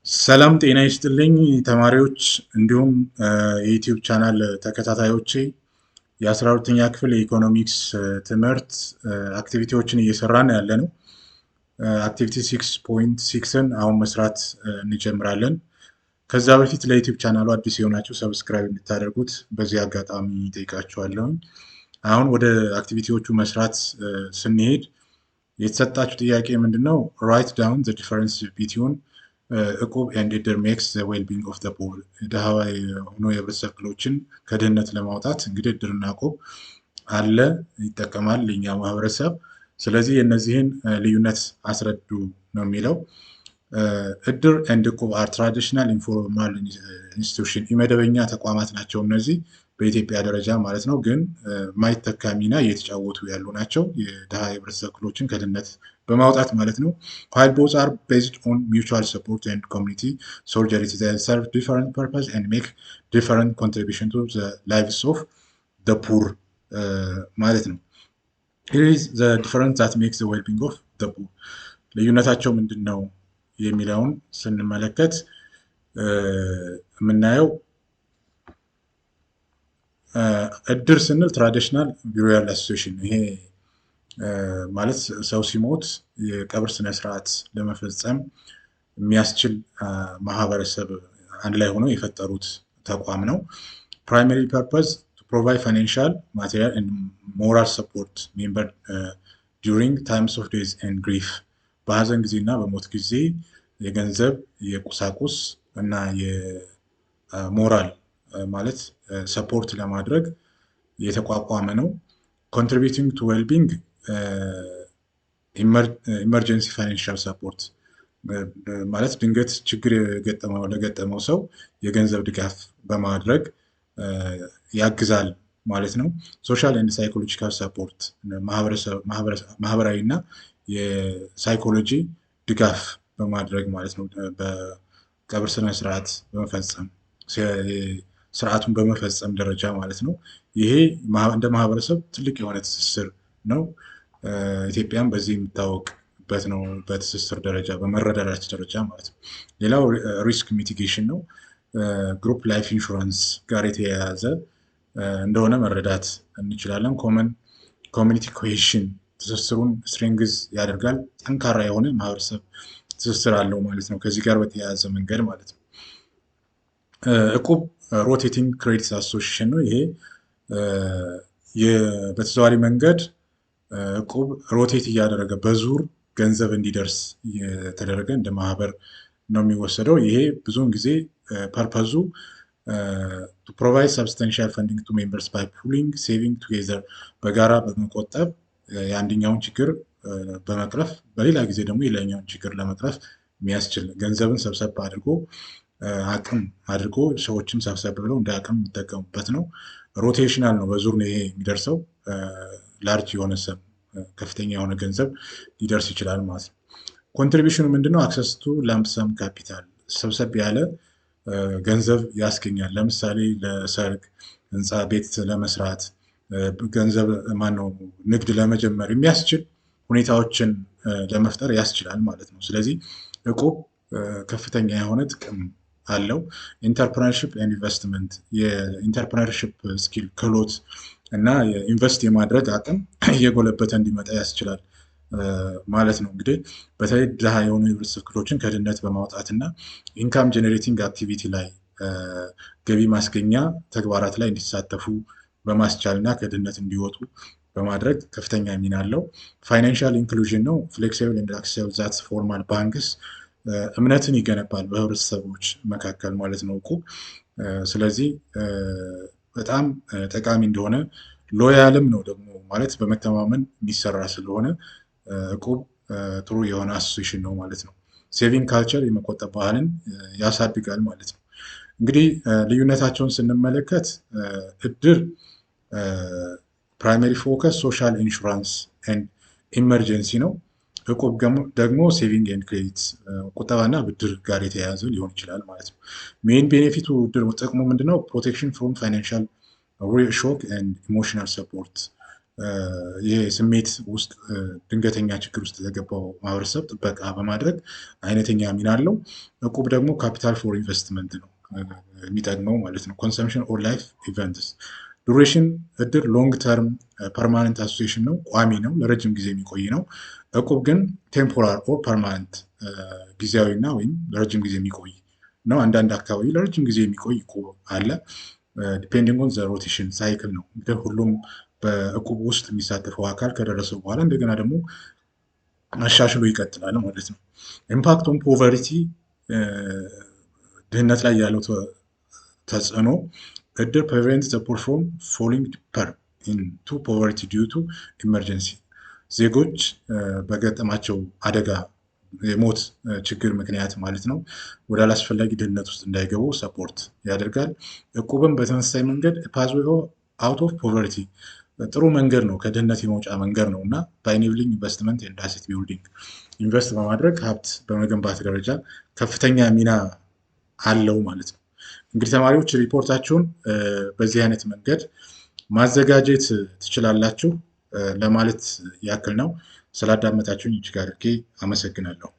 ሰላም ጤና ይስጥልኝ ተማሪዎች እንዲሁም የዩቲዩብ ቻናል ተከታታዮቼ የ12ኛ ክፍል የኢኮኖሚክስ ትምህርት አክቲቪቲዎችን እየሰራን ያለነው አክቲቪቲ 6.6ን አሁን መስራት እንጀምራለን። ከዛ በፊት ለዩቲዩብ ቻናሉ አዲስ የሆናችሁ ሰብስክራይብ እንድታደርጉት በዚህ አጋጣሚ ጠይቃችኋለሁ። አሁን ወደ አክቲቪቲዎቹ መስራት ስንሄድ የተሰጣችሁ ጥያቄ ምንድነው? ራይት ዳውን ዘ ዲፈረንስ ቢትዊን እቁብ ኤንድ እድር ሜክስ ዘ ዌልቢንግ ኦፍ ዘ ፑር። ድሃ ሆኖ የህብረተሰብ ክፍሎችን ከድህነት ለማውጣት እንግዲህ እድርና እቁብ አለ ይጠቀማል የኛ ማህበረሰብ። ስለዚህ የእነዚህን ልዩነት አስረዱ ነው የሚለው። እድር ኤንድ እቁብ አር ትራዲሽናል ኢንፎርማል ኢንስቲቱሽን፣ የመደበኛ ተቋማት ናቸው እነዚህ በኢትዮጵያ ደረጃ ማለት ነው። ግን ማይተካ ሚና እየተጫወቱ ያሉ ናቸው የድሃ የህብረተሰብ ክፍሎችን ከድህነት በማውጣት ማለት ነው። while both are based on mutual support and community solidarity, they serve different purpose and make different contribution to the lives of the poor ማለት ነው። here is the difference that makes the well-being of the poor። ልዩነታቸው ምንድን ነው የሚለውን ስንመለከት የምናየው እድር ስንል ትራዲሽናል ቢሪያል አሶሲዬሽን፣ ይሄ ማለት ሰው ሲሞት የቀብር ስነስርዓት ለመፈጸም የሚያስችል ማህበረሰብ አንድ ላይ ሆኖ የፈጠሩት ተቋም ነው። ፕራይመሪ ፐርፐዝ ቱ ፕሮቫይድ ፋይናንሻል ማቴሪያል ኤንድ ሞራል ሰፖርት ሜምበር ዱሪንግ ታይምስ ኦፍ ዴዝ ኤንድ ግሪፍ። በሀዘን ጊዜ እና በሞት ጊዜ የገንዘብ የቁሳቁስ እና የሞራል ማለት ሰፖርት ለማድረግ የተቋቋመ ነው። ኮንትሪቢዩቲንግ ቱ ዌልቢንግ ኢመርጀንሲ ፋይናንሻል ሰፖርት ማለት ድንገት ችግር ለገጠመው ሰው የገንዘብ ድጋፍ በማድረግ ያግዛል ማለት ነው። ሶሻል ኤንድ ሳይኮሎጂካል ሰፖርት ማህበራዊ እና የሳይኮሎጂ ድጋፍ በማድረግ ማለት ነው። በቀብር ስነስርዓት በመፈጸም ስርዓቱን በመፈጸም ደረጃ ማለት ነው። ይሄ እንደ ማህበረሰብ ትልቅ የሆነ ትስስር ነው። ኢትዮጵያም በዚህ የሚታወቅበት ነው፣ በትስስር ደረጃ በመረዳዳት ደረጃ ማለት ነው። ሌላው ሪስክ ሚቲጌሽን ነው። ግሩፕ ላይፍ ኢንሹራንስ ጋር የተያያዘ እንደሆነ መረዳት እንችላለን። ኮሚኒቲ ኮሄሽን ትስስሩን ስትሬንግዝ ያደርጋል። ጠንካራ የሆነ ማህበረሰብ ትስስር አለው ማለት ነው፣ ከዚህ ጋር በተያያዘ መንገድ ማለት ነው። እቁብ ሮቴቲንግ ክሬዲት አሶሲዬሽን ነው። ይሄ በተዘዋዋሪ መንገድ እቁብ ሮቴት እያደረገ በዙር ገንዘብ እንዲደርስ የተደረገ እንደ ማህበር ነው የሚወሰደው። ይሄ ብዙውን ጊዜ ፐርፐዙ ቱ ፕሮቫይድ ሰብስታንሻል ፈንዲንግ ቱ ሜምበርስ ባይ ፑሊንግ ሴቪንግ ቱጌዘር፣ በጋራ በመቆጠብ የአንደኛውን ችግር በመቅረፍ በሌላ ጊዜ ደግሞ የሌላኛውን ችግር ለመቅረፍ የሚያስችል ገንዘብን ሰብሰብ አድርጎ አቅም አድርጎ ሰዎችም ሰብሰብ ብለው እንደ አቅም የሚጠቀሙበት ነው። ሮቴሽናል ነው፣ በዙር ነው ይሄ የሚደርሰው። ላርጅ የሆነ ሰብ ከፍተኛ የሆነ ገንዘብ ሊደርስ ይችላል ማለት ነው። ኮንትሪቢሽኑ ምንድነው? አክሰስ ቱ ላምፕሰም ካፒታል፣ ሰብሰብ ያለ ገንዘብ ያስገኛል። ለምሳሌ ለሰርግ፣ ህንፃ ቤት ለመስራት፣ ገንዘብ ማነው ንግድ ለመጀመር የሚያስችል ሁኔታዎችን ለመፍጠር ያስችላል ማለት ነው። ስለዚህ እቁብ ከፍተኛ የሆነ ጥቅም አለው። ኢንተርፕረነርሺፕ ኤንድ ኢንቨስትመንት፣ የኢንተርፕረነርሺፕ ስኪል ክህሎት እና ኢንቨስት የማድረግ አቅም እየጎለበተ እንዲመጣ ያስችላል ማለት ነው። እንግዲህ በተለይ ድሃ የሆኑ የህብረተሰብ ክፍሎችን ከድህነት በማውጣት እና ኢንካም ጀኔሬቲንግ አክቲቪቲ ላይ ገቢ ማስገኛ ተግባራት ላይ እንዲሳተፉ በማስቻል እና ከድህነት እንዲወጡ በማድረግ ከፍተኛ ሚና አለው። ፋይናንሻል ኢንክሉዥን ነው። ፍሌክሲብል ኤንድ አክሰሲብል ዛት ፎርማል ባንክስ፣ እምነትን ይገነባል በህብረተሰቦች መካከል ማለት ነው እቁብ። ስለዚህ በጣም ጠቃሚ እንደሆነ ሎያልም ነው ደግሞ ማለት በመተማመን የሚሰራ ስለሆነ እቁብ ጥሩ የሆነ አሶሲዬሽን ነው ማለት ነው። ሴቪንግ ካልቸር፣ የመቆጠብ ባህልን ያሳድጋል ማለት ነው። እንግዲህ ልዩነታቸውን ስንመለከት እድር ፕራይመሪ ፎከስ ሶሻል ኢንሹራንስ ኤንድ ኢመርጀንሲ ነው። እቁብ ደግሞ ሴቪንግ ኤንድ ክሬዲት ቁጠባና ብድር ጋር የተያያዘ ሊሆን ይችላል ማለት ነው። ሜን ቤኔፊቱ ጥቅሙ ምንድነው? ፕሮቴክሽን ፍሮም ፋይናንሻል ሾክ ኤንድ ኢሞሽናል ሰፖርት፣ የስሜት ውስጥ ድንገተኛ ችግር ውስጥ ለገባው ማህበረሰብ ጥበቃ በማድረግ አይነተኛ ሚና አለው። እቁብ ደግሞ ካፒታል ፎር ኢንቨስትመንት ነው የሚጠቅመው ማለት ነው። ኮንሰምፕሽን ኦር ላይፍ ኢቨንትስ ዱሬሽን እድር ሎንግ ተርም ፐርማነንት አሶሲሽን ነው፣ ቋሚ ነው፣ ለረጅም ጊዜ የሚቆይ ነው። እቁብ ግን ቴምፖራር ኦር ፐርማነንት ጊዜያዊ እና ወይም ለረጅም ጊዜ የሚቆይ ነው። አንዳንድ አካባቢ ለረጅም ጊዜ የሚቆይ እቁብ አለ። ዲፔንዲንግ ኦን ዘ ሮቴሽን ሳይክል ነው እንግዲህ ሁሉም በእቁብ ውስጥ የሚሳተፈው አካል ከደረሰው በኋላ እንደገና ደግሞ አሻሽሎ ይቀጥላል ማለት ነው። ኢምፓክት ኦን ፖቨርቲ ድህነት ላይ ያለው ተጽዕኖ እድር ፕሪቨንት ዘ ፑር ፍሮም ፎሊንግ ዲፐር ኢንቱ ፖቨርቲ ዲዩ ቱ ኢመርጀንሲ ዜጎች በገጠማቸው አደጋ የሞት ችግር ምክንያት ማለት ነው ወደ አላስፈላጊ ድህነት ውስጥ እንዳይገቡ ሰፖርት ያደርጋል። እቁብም በተመሳሳይ መንገድ ፓዝዌይ አውት ኦፍ ፖቨርቲ ጥሩ መንገድ ነው፣ ከድህነት የመውጫ መንገድ ነው እና በኢኔብሊንግ ኢንቨስትመንት ኤንድ አሴት ቢልዲንግ ኢንቨስት በማድረግ ሀብት በመገንባት ደረጃ ከፍተኛ ሚና አለው ማለት ነው። እንግዲህ ተማሪዎች ሪፖርታችሁን በዚህ አይነት መንገድ ማዘጋጀት ትችላላችሁ ለማለት ያክል ነው። ስላዳመጣችሁኝ እጅግ አድርጌ አመሰግናለሁ።